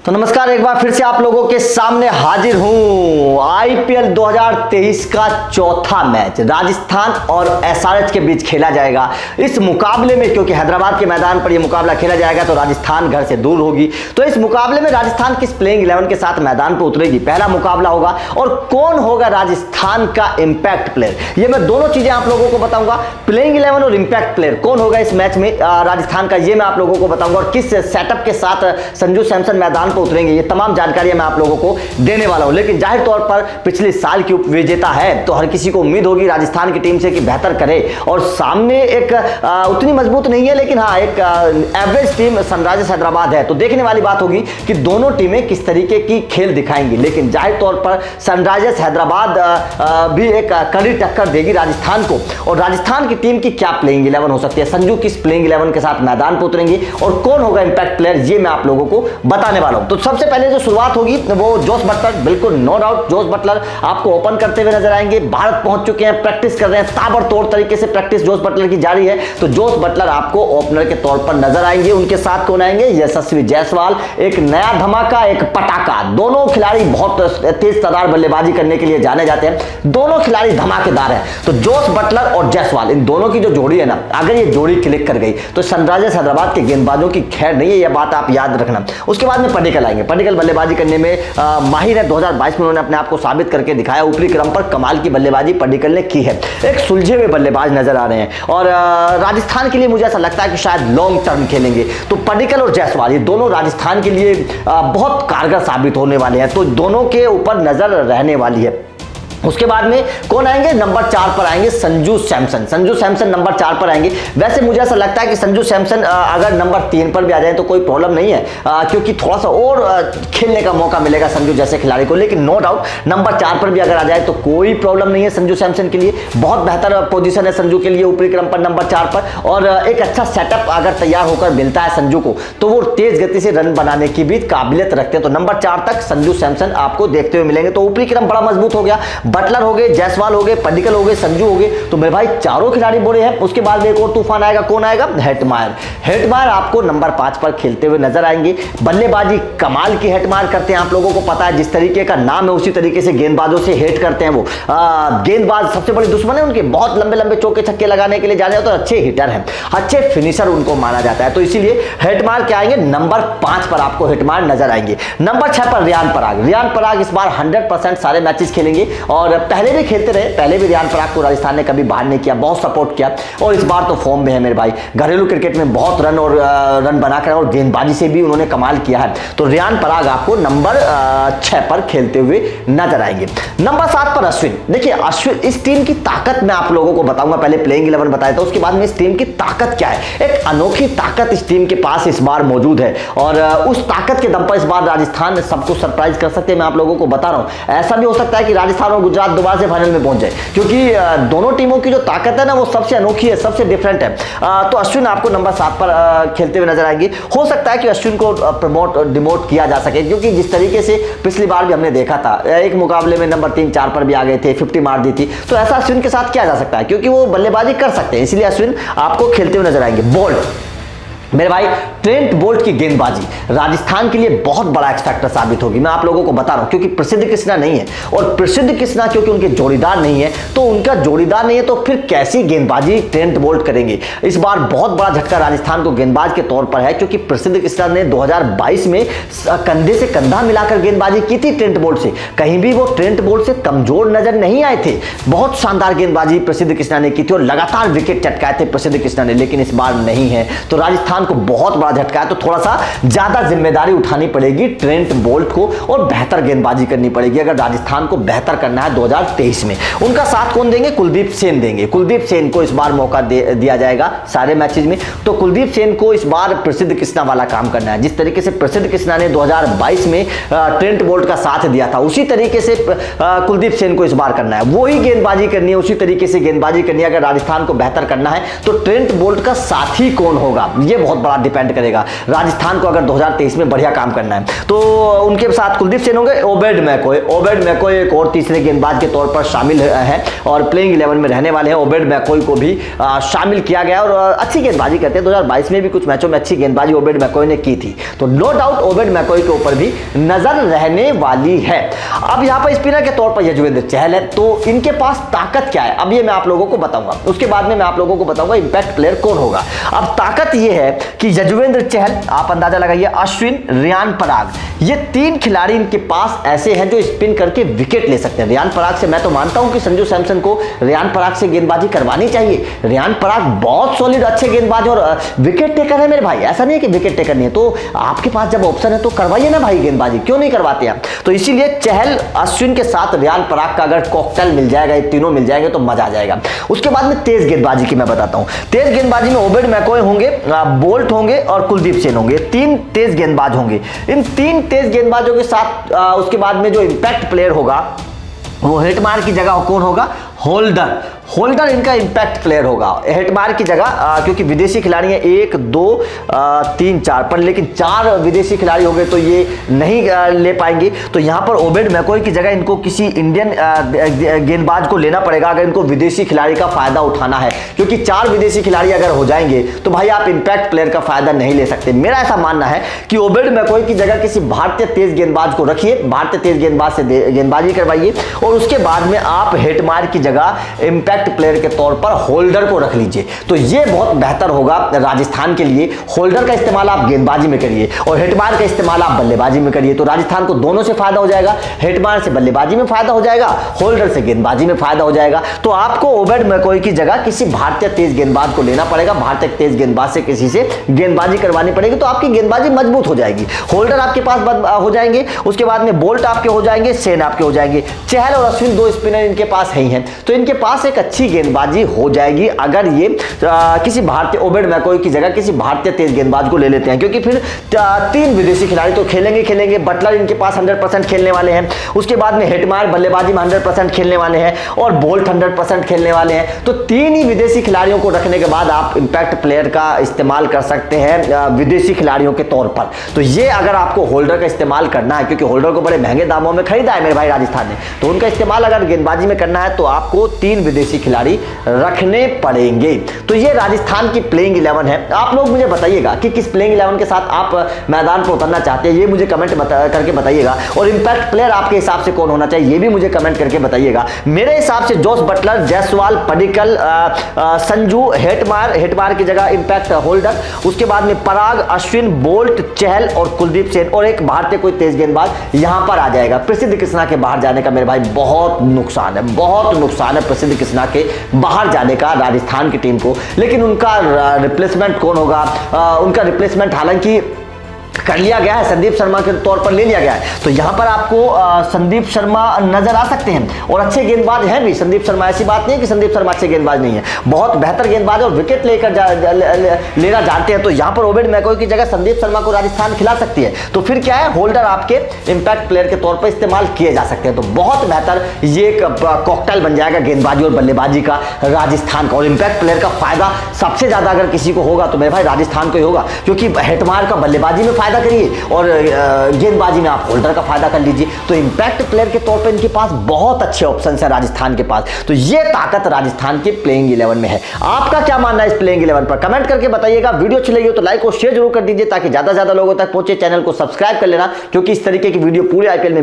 तो नमस्कार, एक बार फिर से आप लोगों के सामने हाजिर हूं। आईपीएल 2023 का चौथा मैच राजस्थान और एसआरएच के बीच खेला जाएगा। इस मुकाबले में क्योंकि हैदराबाद के मैदान पर यह मुकाबला खेला जाएगा तो राजस्थान घर से दूर होगी, तो इस मुकाबले में राजस्थान किस प्लेइंग 11 के साथ मैदान पर उतरेगी, पहला मुकाबला होगा और कौन होगा राजस्थान का इंपैक्ट प्लेयर, ये मैं दोनों चीजें आप लोगों को बताऊंगा। प्लेइंग 11 और इंपैक्ट प्लेयर कौन होगा इस मैच में राजस्थान का, ये मैं आप लोगों को बताऊंगा और किस सेटअप के साथ संजू सैमसन मैदान उतरेंगे, ये तमाम जानकारियां मैं आप लोगों को देने वाला हूं। लेकिन जाहिर तौर पर पिछले साल की उप विजेता है तो हर किसी को उम्मीद होगी राजस्थान की टीम से कि बेहतर करे, और सामने एक उतनी मजबूत नहीं है लेकिन हाँ एक एवरेज टीम सनराइजर्स हैदराबाद है, तो देखने वाली बात होगी कि दोनों टीमें किस तरीके की खेल दिखाएंगी। लेकिन जाहिर तौर पर सनराइजर्स हैदराबाद भी एक कड़ी टक्कर देगी राजस्थान को, और राजस्थान की टीम की क्या प्लेइंग 11 हो सकती है, संजू किस प्लेइंग 11 के साथ मैदान पर उतरेंगे और कौन होगा इंपैक्ट प्लेयर, ये मैं आप लोगों को बताने वाला हूं। तो सबसे पहले जो शुरुआत होगी वो जोस बटलर, बिल्कुल नो डाउट जोस बटलर आपको ओपन करते हुए नजर आएंगे। भारत पहुंच चुके हैं, प्रैक्टिस कर रहे हैं, ताबड़तोड़ तरीके से प्रैक्टिस जोस बटलर की जारी है, तो जोस बटलर आपको ओपनर के तौर पर नजर आएंगे। उनके साथ कौन आएंगे, यशस्वी जायसवाल, एक नया धमाका, एक पटाखा। दोनों खिलाड़ी बहुत तेज तर्रार बल्लेबाजी करने के लिए जाने जाते हैं, दोनों खिलाड़ी धमाकेदार हैं। तो जोस बटलर और जायसवाल, इन दोनों की जो जोड़ी है ना, अगर ये जोड़ी क्लिक कर गई तो सनराइजर्स हैदराबाद के गेंदबाजों की खैर नहीं है, यह बात आप याद रखना। उसके बाद में पडिक्कल आएंगे, पडिक्कल बल्लेबाजी करने में माहिर है। 2022 में उन्होंने अपने आप को साबित करके दिखाया, ऊपरी क्रम पर कमाल की बल्लेबाजी पडिक्कल ने की है। एक सुलझे हुए बल्लेबाज नजर आ रहे हैं और राजस्थान के लिए मुझे ऐसा लगता है कि शायद लॉन्ग टर्म खेलेंगे, तो पडिक्कल और जायसवाल ये दोनों राजस्थान के लिए बहुत कारगर साबित होने वाले हैं, तो दोनों के ऊपर नजर रहने वाली है। उसके बाद में कौन आएंगे, नंबर 4 पर आएंगे संजू सैमसन। संजू सैमसन नंबर 4 पर आएंगे। वैसे मुझे ऐसा लगता है कि संजू सैमसन अगर नंबर 3 पर भी आ जाए तो कोई प्रॉब्लम नहीं है, क्योंकि थोड़ा सा और खेलने का मौका मिलेगा संजू जैसे खिलाड़ी को। लेकिन नो डाउट नंबर 4 पर भी अगर आ जाए तो कोई प्रॉब्लम नहीं है संजू सैमसन के लिए, बहुत बेहतर पोजीशन है संजू के लिए ऊपरी क्रम पर नंबर 4 पर, और एक अच्छा सेटअप अगर तैयार होकर मिलता है संजू को तो वो तेज गति से रन बनाने की भी काबिलियत रखते हैं। तो नंबर 4 तक संजू सैमसन आपको देखते हुए मिलेंगे, तो ऊपरी क्रम बड़ा मजबूत हो गया। बटलर हो गए, जायसवाल हो गए, पडिक्कल हो गए, संजू हो गए, तो मेरे भाई चारों खिलाड़ी बोले हैं। उसके बाद एक और तूफान आएगा, कौन आएगा, हेटमायर। हेटमायर आपको नंबर 5 पर खेलते हुए नजर आएंगे। बल्लेबाजी कमाल की हेटमायर करते हैं, आप लोगों को पता है, जिस तरीके का नाम है उसी तरीके से गेंदबाजों से हेट करते हैं वो। गेंदबाज सबसे बड़ी दुश्मन है उनके, बहुत लंबे लंबे चौके छक्के लगाने के लिए जाने तो अच्छे हिटर हैं, अच्छे फिनिशर उनको माना जाता है, तो इसीलिए हेटमायर क्या आएंगे, नंबर 5 पर आपको हेटमायर नजर आएंगे। नंबर 6 पर रियान पराग। रियान पराग इस बार 100% सारे मैचेस खेलेंगे और पहले भी खेलते रहे, पहले भी रियान पराग को राजस्थान ने कभी बाहर नहीं किया, बहुत सपोर्ट किया, और इस बार तो फॉर्म में है मेरे भाई। घरेलू क्रिकेट में बहुत रन बनाकर और गेंदबाजी से भी उन्होंने कमाल किया है, तो रियान पराग आपको नंबर 6 पर खेलते हुए नजर आएंगे। नंबर 7 पर अश्विन। देखिए अश्विन, इस टीम की ताकत मैं आप लोगों को बताऊंगा, पहले प्लेइंग 11 बताया था, उसके बाद में इस टीम की ताकत क्या है। एक अनोखी ताकत इस टीम के पास इस बार मौजूद है और उस ताकत के दम पर इस बार राजस्थान सबको सरप्राइज कर सकते हैं, मैं आप लोगों को बता रहा हूं। ऐसा भी हो सकता है कि राजस्थान और गुजरात दोबारा से फाइनल में पहुंच जाए, क्योंकि दोनों टीमों की जो ताकत है ना वो सबसे अनोखी है, सबसे डिफरेंट है। तो अश्विन आपको नंबर 7 पर खेलते हुए नजर आएंगे। हो सकता है कि अश्विन को प्रमोट डिमोट किया जा सके, क्योंकि जिस तरीके से पिछली बार भी हमने देखा था, एक मुकाबले में नंबर 3 4 पर भी आ गए थे, 50 मार दी थी, तो ऐसा अश्विन के साथ किया जा सकता है क्योंकि वो बल्लेबाजी कर सकते हैं, इसलिए अश्विन आपको खेलते हुए नजर आएंगे। बोल्ट, मेरे भाई ट्रेंट बोल्ट की गेंदबाजी राजस्थान के लिए बहुत बड़ा एक्स फैक्टर साबित होगी, मैं आप लोगों को बता रहा हूं, क्योंकि प्रसिद्ध कृष्णा नहीं है, और प्रसिद्ध कृष्णा क्योंकि उनके जोड़ीदार नहीं है, तो उनका जोड़ीदार नहीं है तो फिर कैसी गेंदबाजी ट्रेंट बोल्ट करेंगे। इस बार बहुत बड़ा झटका राजस्थान को गेंदबाज के तौर पर है, क्योंकि प्रसिद्ध कृष्णा ने 2022 में कंधे से कंधा मिलाकर गेंदबाजी की थी ट्रेंट बोल्ट से, कहीं भी वो ट्रेंट बोल्ट से कमजोर नजर नहीं आए थे। बहुत शानदार गेंदबाजी प्रसिद्ध कृष्णा ने की थी और लगातार विकेट चटकाए थे प्रसिद्ध कृष्णा ने, लेकिन इस बार नहीं है, तो राजस्थान को बहुत बड़ा झटका है, तो थोड़ा सा ज्यादा जिम्मेदारी उठानी पड़ेगी ट्रेंट बोल्ट को और बेहतर गेंदबाजी करनी पड़ेगी अगर राजस्थान को बेहतर करना है 2023 में। उनका साथ कौन देंगे, कुलदीप सेन देंगे। कुलदीप सेन को इस बार मौका दिया जाएगा सारे मैचेस में, तो कुलदीप सेन को इस बार प्रसिद्ध कृष्णा वाला काम करना है। जिस तरीके से प्रसिद्ध कृष्णा ने 2022 में ट्रेंट बोल्ट का साथ दिया था, उसी तरीके से कुलदीप सेन को इस बार करना है, वही गेंदबाजी करनी है, उसी तरीके से गेंदबाजी करनी है। अगर राजस्थान को बेहतर करना है तो ट्रेंट बोल्ट का साथी कौन होगा, यह बहुत बड़ा डिपेंड करेगा। राजस्थान को अगर 2023 में बढ़िया काम करना है तो उनके साथ कुलदीप सेन होंगे, ओबेड मैकॉय एक और तीसरे गेंदबाज के तौर पर शामिल है और प्लेइंग 11 में रहने वाले हैं। ओबेड मैकॉय को भी शामिल किया गया और अच्छी गेंदबाजी करते हैं। 2022 में भी कुछ मैचों में अच्छी गेंदबाजी ओबेड मैकॉय ने की थी, तो नो डाउट ओबेड मैकॉय के ऊपर भी नजर रहने वाली है। अब यहां पर स्पिनर के तौर पर यजुवेंद्र चहल है, तो इनके पास ताकत क्या है अब ये मैं आप लोगों को बताऊंगा। उसके बाद में मैं आप लोगों को बताऊंगा इंपैक्ट प्लेयर कौन होगा। अब ताकत ये है कि यजुवेंद्र चहल, आप अंदाजा लगाइए, अश्विन, रियान पराग, ये 3 खिलाड़ी इनके पास ऐसे हैं जो स्पिन करके विकेट ले सकते हैं। रियान पराग से मैं तो मानता हूं कि संजू सैमसन को रियान पराग से गेंदबाजी करवानी चाहिए। रियान पराग बहुत सॉलिड अच्छे गेंदबाज और विकेट टेकर है मेरे भाई, ऐसा नहीं है कि विकेट टेकर नहीं है। तो आपके पास जब ऑप्शन है तो करवाइए ना भाई गेंदबाजी, क्यों नहीं करवाते आप। तो इसीलिए चहल, अश्विन के साथ रियान पराग का अगर कॉकटेल मिल जाएगा, ये तीनों मिल जाएंगे तो मजा आ जाएगा। उसके बाद में तेज गेंदबाजी की मैं बताता हूं। तेज गेंदबाजी में ओबेड मैकॉय होंगे, बोल्ट होंगे और कुलदीप सेन होंगे। 3 तेज गेंदबाज होंगे। इन 3 तेज गेंदबाजों के साथ उसके बाद में जो इंपैक्ट प्लेयर होगा वो हेटमायर की जगह कौन होगा, होल्डर इनका इंपैक्ट प्लेयर होगा हेटमायर की जगह, क्योंकि विदेशी खिलाड़ी हैं 1 2 3 4 पर, लेकिन 4 विदेशी खिलाड़ी हो गए तो ये नहीं ले पाएंगे। तो यहां पर ओबेड मैकॉय की जगह इनको किसी इंडियन गेंदबाज को लेना पड़ेगा अगर इनको विदेशी खिलाड़ी का फायदा उठाना है, क्योंकि 4 विदेशी खिलाड़ी अगर हो जाएंगे तो भाई आप इंपैक्ट प्लेयर का फायदा नहीं ले सकते। मेरा ऐसा मानना है कि ओबेड मैकॉय की जगह किसी भारतीय तेज गेंदबाज को रखिए, भारतीय तेज गेंदबाज से गेंदबाजी करवाइए और उसके बाद में आप हेटमायर की जगह इंपैक्ट प्लेयर के तौर पर होल्डर को रख लीजिए। तो ये बहुत बेहतर होगा राजस्थान के लिए। होल्डर का इस्तेमाल आप गेंदबाजी में करिए और हेटमायर का इस्तेमाल आप बल्लेबाजी में करिए, तो राजस्थान को दोनों से फायदा हो जाएगा। हेटमायर से बल्लेबाजी में फायदा हो जाएगा, होल्डर से गेंदबाजी में फायदा हो जाएगा। तो आपको ओबेड मैकॉय की जगह किसी भारतीय तेज गेंदबाज को लेना पड़ेगा, भारतीय तेज गेंदबाज से किसी से गेंदबाजी करवानी पड़ेगी, तो आपकी गेंदबाजी मजबूत हो जाएगी। होल्डर आपके पास हो जाएंगे, उसके बाद में बोल्ट आपके हो जाएंगे, सेन आपके हो जाएंगे। चहल और अश्विन 2 स्पिनर इनके पास ही हैं, तो इनके पास एक अच्छी गेंदबाजी हो जाएगी अगर ये किसी भारतीय, ओबेड मैकॉय की जगह किसी भारतीय तेज गेंदबाज को ले लेते हैं, क्योंकि फिर 3 विदेशी खिलाड़ी तो खेलेंगे। बटलर इनके पास 100% खेलने वाले हैं, उसके बाद में हेटमायर बल्लेबाजी में 100% खेलने वाले हैं और बोल्ट 100% खेलने वाले हैं। तो 3 ही विदेशी खिलाड़ियों को रखने के बाद आप इंपैक्ट प्लेयर का इस्तेमाल कर सकते हैं विदेशी खिलाड़ियों के तौर पर। तो ये अगर आपको होल्डर का इस्तेमाल करना है, क्योंकि होल्डर को बड़े महंगे दामों में खरीदा है मेरे भाई राजस्थान ने, तो उनका इस्तेमाल अगर गेंदबाजी में करना है तो आपको 3 विदेशी खिलाड़ी रखने पड़ेंगे। तो ये राजस्थान की प्लेइंग 11 है। आप लोग मुझे बताइएगा कि किस प्लेइंग 11 के साथ आप मैदान पर उतरना चाहते हैं, ये मुझे कमेंट करके बताइएगा। और इंपैक्ट प्लेयर आपके हिसाब से कौन होना चाहिए ये भी मुझे कमेंट करके बताइएगा। मेरे हिसाब से Jos Buttler, Jaiswal, Padikkal, Sanju, Hetmyer की जगह इंपैक्ट होल्डर, उसके बाद में पराग, अश्विन, बोल्ट, चहल और कुलदीप सेन और एक भारतीय कोई तेज गेंदबाज यहां पर आ जाएगा। प्रसिद्ध कृष्णा के बाहर जाने का मेरे भाई बहुत नुकसान है प्रसिद्ध कृष्णा के बाहर जाने का राजस्थान की टीम को। लेकिन उनका रिप्लेसमेंट कौन होगा, उनका रिप्लेसमेंट हालांकि कर लिया गया है, संदीप शर्मा के तौर पर ले लिया गया है। तो यहां पर आपको संदीप शर्मा नजर आ सकते हैं और अच्छे गेंदबाज हैं भी संदीप शर्मा, ऐसी बात नहीं है कि संदीप शर्मा अच्छे गेंदबाज नहीं है, बहुत बेहतर गेंदबाज और विकेट लेकर लेना जानते हैं। तो यहां पर ओबेड मैकॉय की जगह संदीप शर्मा को राजस्थान खिला सकती है। तो फिर क्या है, होल्डर आपके इंपैक्ट प्लेयर के तौर पर इस्तेमाल किए जा सकते हैं। तो बहुत बेहतर ये कॉकटेल बन जाएगा गेंदबाजी और बल्लेबाजी का राजस्थान का। और इंपैक्ट प्लेयर का फायदा सबसे ज्यादा अगर किसी को होगा तो मेरे भाई राजस्थान को ही होगा, क्योंकि हेटमायर का बल्लेबाजी में फायदा करिए और गेंदबाजी में आप होल्डर का फायदा कर लीजिए। तो इंपैक्ट प्लेयर के तौर पे इनके पास बहुत अच्छे ऑप्शंस है राजस्थान के पास। तो ये ताकत राजस्थान के प्लेइंग 11 में है। आपका क्या मानना है इस प्लेइंग 11 पर, कमेंट करके बताइएगा। वीडियो अच्छी लगी हो तो लाइक और शेयर जरूर कर दीजिए ताकि ज्यादा से ज्यादा लोगों तक पहुंचे। चैनल को सब्सक्राइब कर लेना, क्योंकि इस तरीके की वीडियो पूरे आईपीएल में